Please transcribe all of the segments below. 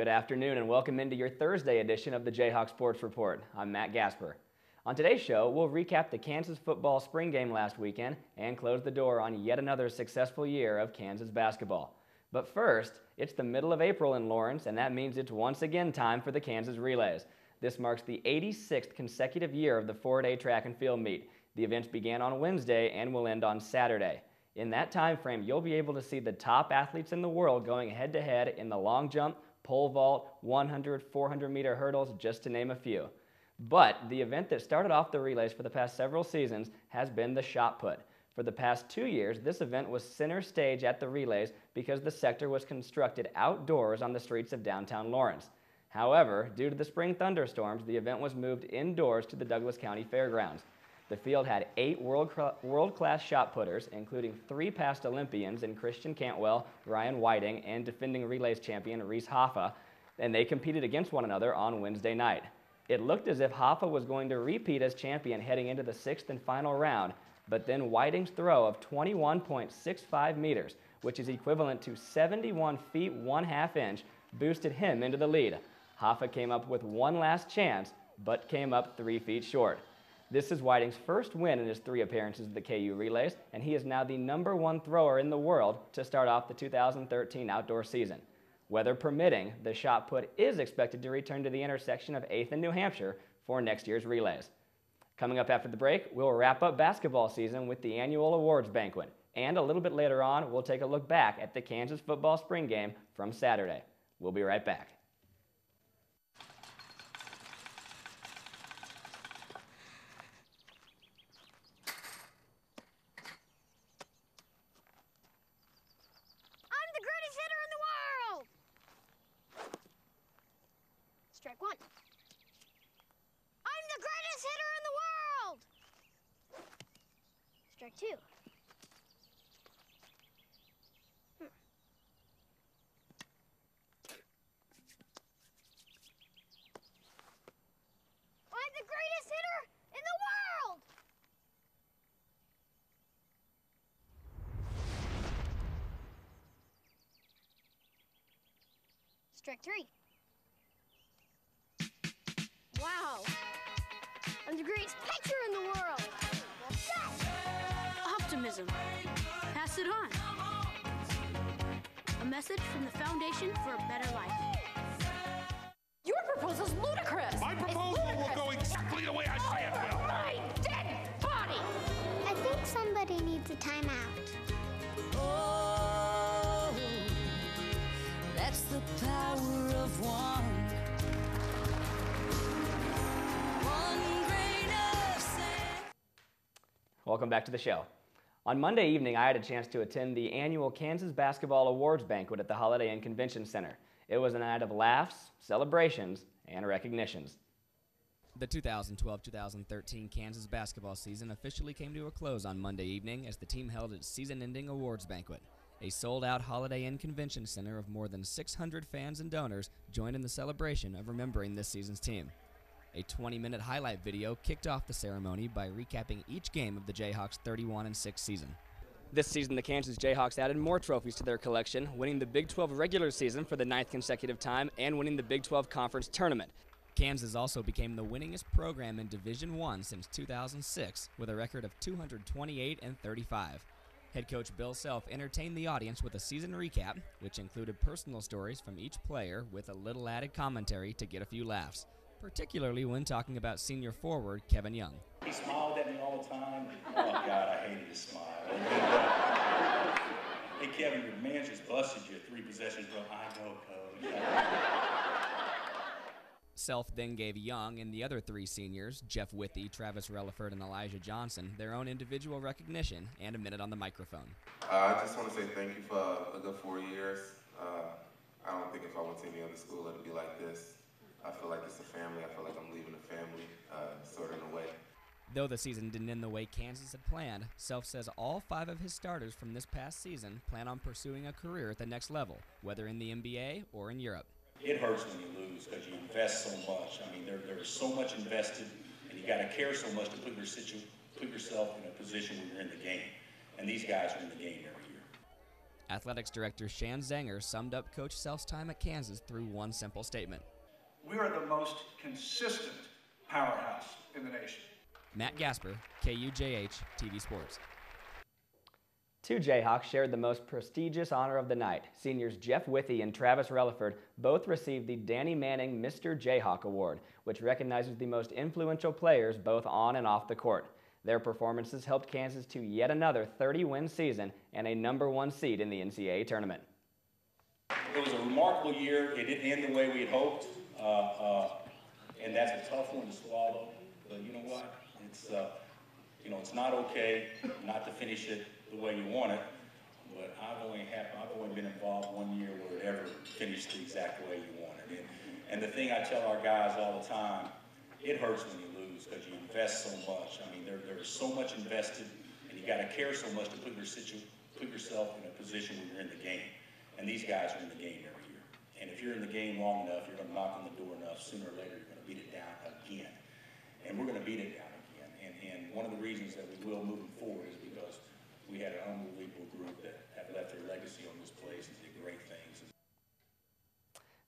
Good afternoon and welcome into your Thursday edition of the Jayhawk Sports Report. I'm Matt Gasper. On today's show, we'll recap the Kansas football spring game last weekend and close the door on yet another successful year of Kansas basketball. But first, it's the middle of April in Lawrence, and that means it's once again time for the Kansas Relays. This marks the 86th consecutive year of the 4-day track and field meet. The events began on Wednesday and will end on Saturday. In that time frame, you'll be able to see the top athletes in the world going head-to-head in the long jump, pole vault, 100, 400-meter hurdles, just to name a few. But the event that started off the relays for the past several seasons has been the shot put. For the past 2 years, this event was center stage at the relays because the sector was constructed outdoors on the streets of downtown Lawrence. However, due to the spring thunderstorms, the event was moved indoors to the Douglas County Fairgrounds. The field had 8 world-class shot putters, including 3 past Olympians in Christian Cantwell, Ryan Whiting, and defending relays champion Reese Hoffa, and they competed against one another on Wednesday night. It looked as if Hoffa was going to repeat as champion heading into the 6th and final round, but then Whiting's throw of 21.65 meters, which is equivalent to 71 feet 1/2 inch, boosted him into the lead. Hoffa came up with one last chance, but came up 3 feet short. This is Whiting's first win in his 3 appearances at the KU Relays, and he is now the #1 thrower in the world to start off the 2013 outdoor season. Weather permitting, the shot put is expected to return to the intersection of 8th and New Hampshire for next year's relays. Coming up after the break, we'll wrap up basketball season with the annual awards banquet, and a little bit later on, we'll take a look back at the Kansas football spring game from Saturday. We'll be right back. Strike 1. I'm the greatest hitter in the world! Strike 2. I'm the greatest hitter in the world! Strike 3. Wow! I'm the greatest pitcher in the world! Yes! Optimism. Pass it on. A message from the Foundation for a Better Life. Your proposal's ludicrous! My proposal will go exactly the way I say it will! My dead body! I think somebody needs a timeout. Oh, that's the power of one. Welcome back to the show. On Monday evening, I had a chance to attend the annual Kansas Basketball Awards Banquet at the Holiday Inn Convention Center. It was a night of laughs, celebrations, and recognitions. The 2012-2013 Kansas basketball season officially came to a close on Monday evening as the team held its season-ending awards banquet. A sold-out Holiday Inn Convention Center of more than 600 fans and donors joined in the celebration of remembering this season's team. A 20-minute highlight video kicked off the ceremony by recapping each game of the Jayhawks' 31-6 season. This season, the Kansas Jayhawks added more trophies to their collection, winning the Big 12 regular season for the 9th consecutive time and winning the Big 12 Conference Tournament. Kansas also became the winningest program in Division I since 2006 with a record of 228-35. Head coach Bill Self entertained the audience with a season recap, which included personal stories from each player with a little added commentary to get a few laughs, particularly when talking about senior forward Kevin Young. He smiled at me all the time. Oh, God, I hated his smile. Hey, Kevin, your man just busted you 3 possessions, bro. I know, coach. Self then gave Young and the other 3 seniors, Jeff Withy, Travis Relaford, and Elijah Johnson, their own individual recognition and a minute on the microphone. I just want to say thank you for a good 4 years. I don't think if I went to any other school it would be like this. I feel like it's a family. I feel like I'm leaving a family, sort of in a way. Though the season didn't end the way Kansas had planned, Self says all 5 of his starters from this past season plan on pursuing a career at the next level, whether in the NBA or in Europe. It hurts when you lose because you invest so much. I mean, there's so much invested, and you got to care so much to put yourself in a position where you're in the game. And these guys are in the game every year. Athletics Director Shan Zanger summed up Coach Self's time at Kansas through one simple statement. We are the most consistent powerhouse in the nation. Matt Gasper, KUJH TV Sports. Two Jayhawks shared the most prestigious honor of the night. Seniors Jeff Withey and Travis Relaford both received the Danny Manning Mr. Jayhawk Award, which recognizes the most influential players both on and off the court. Their performances helped Kansas to yet another 30-win season and a #1 seed in the NCAA tournament. It was a remarkable year. It didn't end the way we had hoped, and that's a tough one to swallow. But you know what? It's not okay not to finish it the way you want it. But I've only been involved 1 year where it ever finished the exact way you want it. And the thing I tell our guys all the time, it hurts when you lose because you invest so much. I mean, there's so much invested, and you got to care so much to put yourself in a position where you're in the game. And these guys are in the game every year. And if you're in the game long enough, you're going to knock on the door enough, sooner or later you're going to beat it down again. And we're going to beat it down again. And one of the reasons that we will moving forward is because we had an unbelievable group that have left their legacy on this place and did great things.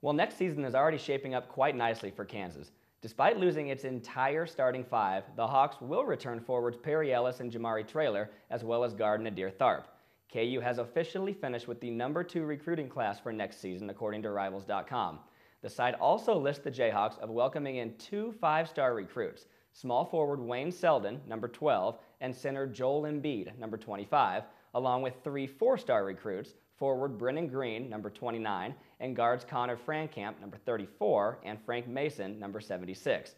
Well, next season is already shaping up quite nicely for Kansas. Despite losing its entire starting five, the Hawks will return forwards Perry Ellis and Jamari Traylor, as well as guard Nadir Tharp. KU has officially finished with the #2 recruiting class for next season, according to Rivals.com. The site also lists the Jayhawks of welcoming in 2 5-star recruits, small forward Wayne Selden, #12, and center Joel Embiid, #25, along with 3 4-star recruits, forward Brennan Green, #29, and guards Connor Frankamp, #34, and Frank Mason, #76.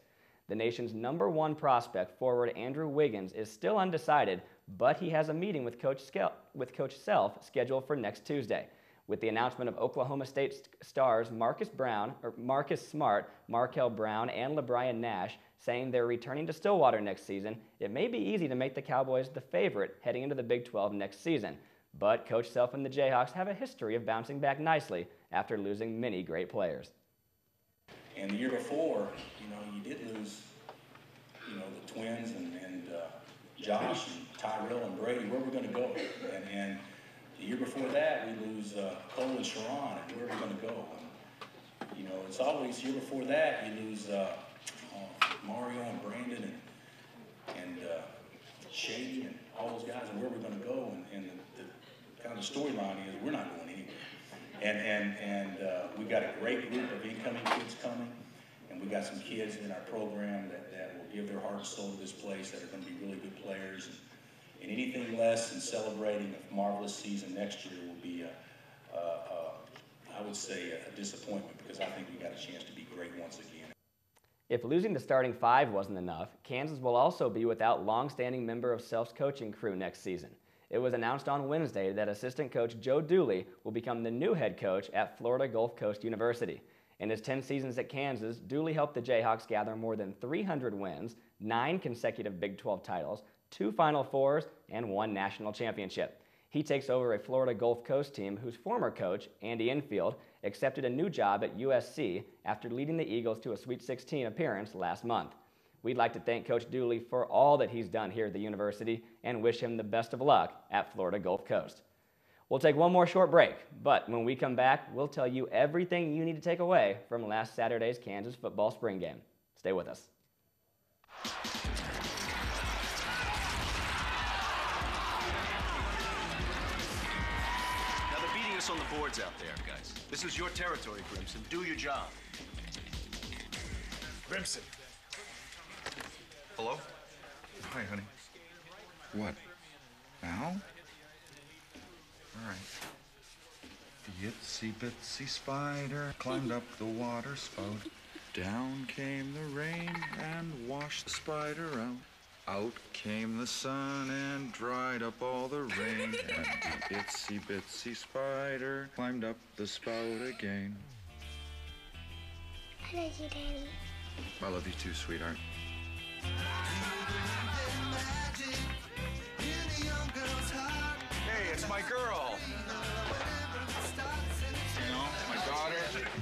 The nation's #1 prospect, forward Andrew Wiggins, is still undecided, but he has a meeting with Coach Self scheduled for next Tuesday. With the announcement of Oklahoma State stars Marcus Smart, Markel Brown, and LeBrian Nash saying they're returning to Stillwater next season, it may be easy to make the Cowboys the favorite heading into the Big 12 next season. But Coach Self and the Jayhawks have a history of bouncing back nicely after losing many great players. And the year before, you did lose, the twins and Josh and Tyrell and Brady. Where we're going to go? And the year before that, we lose Cole and Sharon, and where we're going to go? And, it's always year before that you lose Mario and Brandon and Shady and all those guys, and where we're going to go. And the kind of storyline is we're not going anywhere. And we've got a great group of incoming kids coming, and we've got some kids in our program that will give their heart and soul to this place, that are going to be really good players. And anything less than celebrating a marvelous season next year will be, I would say, a disappointment, because I think we got a chance to be great once again. If losing the starting five wasn't enough, Kansas will also be without long-standing member of Self's coaching crew next season. It was announced on Wednesday that assistant coach Joe Dooley will become the new head coach at Florida Gulf Coast University. In his 10 seasons at Kansas, Dooley helped the Jayhawks gather more than 300 wins, 9 consecutive Big 12 titles, 2 Final Fours, and 1 national championship. He takes over a Florida Gulf Coast team whose former coach, Andy Enfield, accepted a new job at USC after leading the Eagles to a Sweet 16 appearance last month. We'd like to thank Coach Dooley for all that he's done here at the university and wish him the best of luck at Florida Gulf Coast. We'll take one more short break, but when we come back, we'll tell you everything you need to take away from last Saturday's Kansas football spring game. Stay with us. Now, they're beating us on the boards out there, guys. This is your territory, Grimson. Do your job. Grimson. Hello? Hi, honey. What? Now? All right. The itsy bitsy spider climbed up the water spout. Down came the rain and washed the spider out. Out came the sun and dried up all the rain. And the itsy bitsy spider climbed up the spout again. I love you, Daddy. I love you too, sweetheart. Hey, it's my girl. You know, my daughter.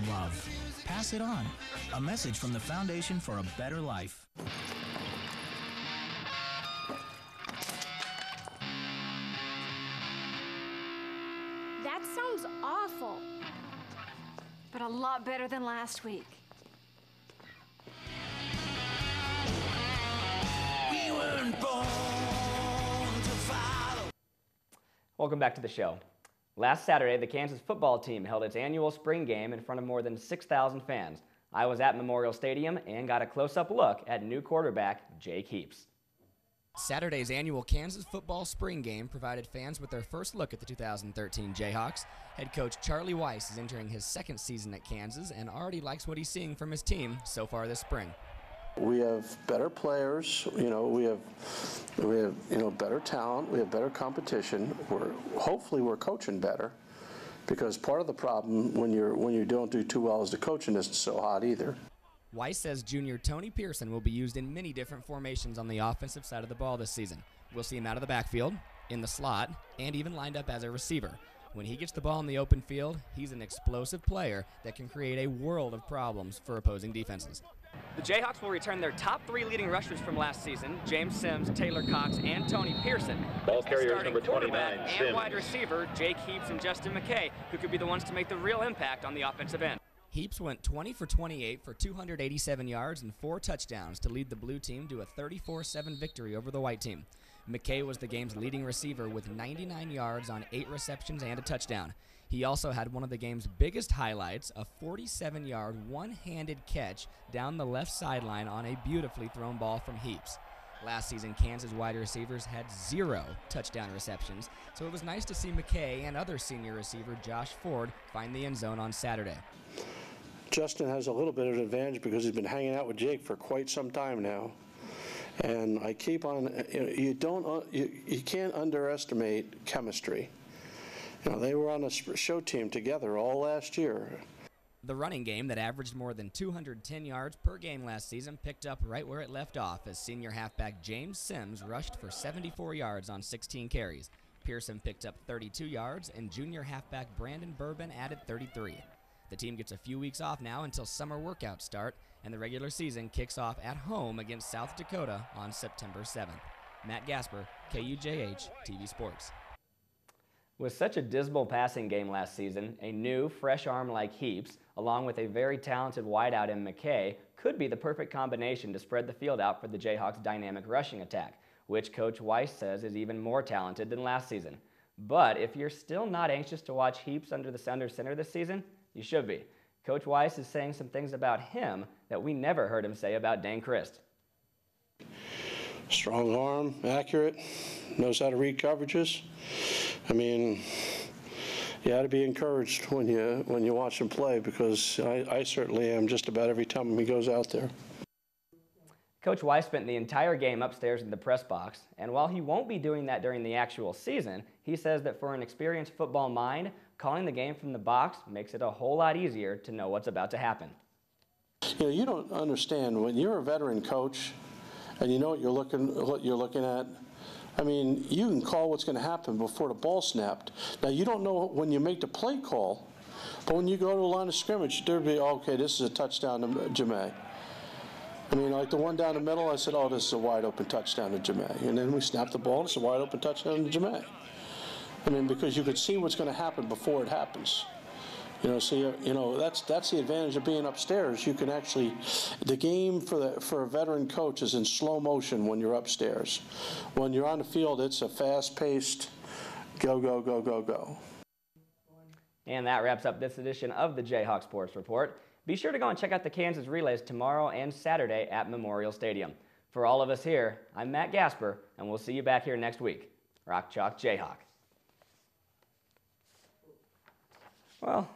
Love. Pass it on. A message from the Foundation for a Better Life. That sounds awful. But a lot better than last week. We weren't born to follow. Welcome back to the show. Last Saturday, the Kansas football team held its annual spring game in front of more than 6,000 fans. I was at Memorial Stadium and got a close-up look at new quarterback Jake Heaps. Saturday's annual Kansas football spring game provided fans with their first look at the 2013 Jayhawks. Head coach Charlie Weiss is entering his second season at Kansas and already likes what he's seeing from his team so far this spring. We have better players, we have better talent, we have better competition. Hopefully we're coaching better, because part of the problem when you don't do too well is the coaching isn't so hot either. Weiss says junior Tony Pearson will be used in many different formations on the offensive side of the ball this season. We'll see him out of the backfield, in the slot, and even lined up as a receiver. When he gets the ball in the open field, he's an explosive player that can create a world of problems for opposing defenses. The Jayhawks will return their top 3 leading rushers from last season, James Sims, Taylor Cox, and Tony Pearson. Ball carrier Starting number 29, quarterback Sims. and wide receiver Jake Heaps and Justin McKay, who could be the ones to make the real impact on the offensive end. Heaps went 20 for 28 for 287 yards and 4 touchdowns to lead the blue team to a 34-7 victory over the white team. McKay was the game's leading receiver with 99 yards on 8 receptions and a touchdown. He also had one of the game's biggest highlights, a 47-yard one-handed catch down the left sideline on a beautifully thrown ball from Heaps. Last season, Kansas wide receivers had 0 touchdown receptions, so it was nice to see McKay and other senior receiver Josh Ford find the end zone on Saturday. Justin has a little bit of an advantage because he's been hanging out with Jake for quite some time now. And I keep on, you can't underestimate chemistry. They were on a show team together all last year. The running game that averaged more than 210 yards per game last season picked up right where it left off as senior halfback James Sims rushed for 74 yards on 16 carries. Pearson picked up 32 yards, and junior halfback Brandon Bourbon added 33. The team gets a few weeks off now until summer workouts start, and the regular season kicks off at home against South Dakota on September 7th. Matt Gasper, KUJH TV Sports. With such a dismal passing game last season, a new, fresh arm like Heaps, along with a very talented wideout in McKay, could be the perfect combination to spread the field out for the Jayhawks' dynamic rushing attack, which Coach Weiss says is even more talented than last season. But if you're still not anxious to watch Heaps under center this season, you should be. Coach Weiss is saying some things about him that we never heard him say about Dane Christ. Strong arm, accurate, knows how to read coverages. I mean, you ought to be encouraged when you watch him play, because I certainly am just about every time he goes out there. Coach Weiss spent the entire game upstairs in the press box, and while he won't be doing that during the actual season, he says that for an experienced football mind, calling the game from the box makes it a whole lot easier to know what's about to happen. You don't understand when you're a veteran coach and you know what you're looking at. I mean, you can call what's going to happen before the ball snapped. Now, you don't know when you make the play call, but when you go to the line of scrimmage, there'd be, okay, this is a touchdown to Jamet. I mean, like the one down the middle, I said, oh, this is a wide open touchdown to Jamet. And then we snapped the ball, it's a wide open touchdown to Jamet. I mean, because you could see what's going to happen before it happens. So that's the advantage of being upstairs. You can actually, the game for a veteran coach is in slow motion when you're upstairs. When you're on the field, it's a fast-paced go, go, go, go, go. And that wraps up this edition of the Jayhawk Sports Report. Be sure to go and check out the Kansas relays tomorrow and Saturday at Memorial Stadium. For all of us here, I'm Matt Gasper, and we'll see you back here next week. Rock Chalk Jayhawk. Well,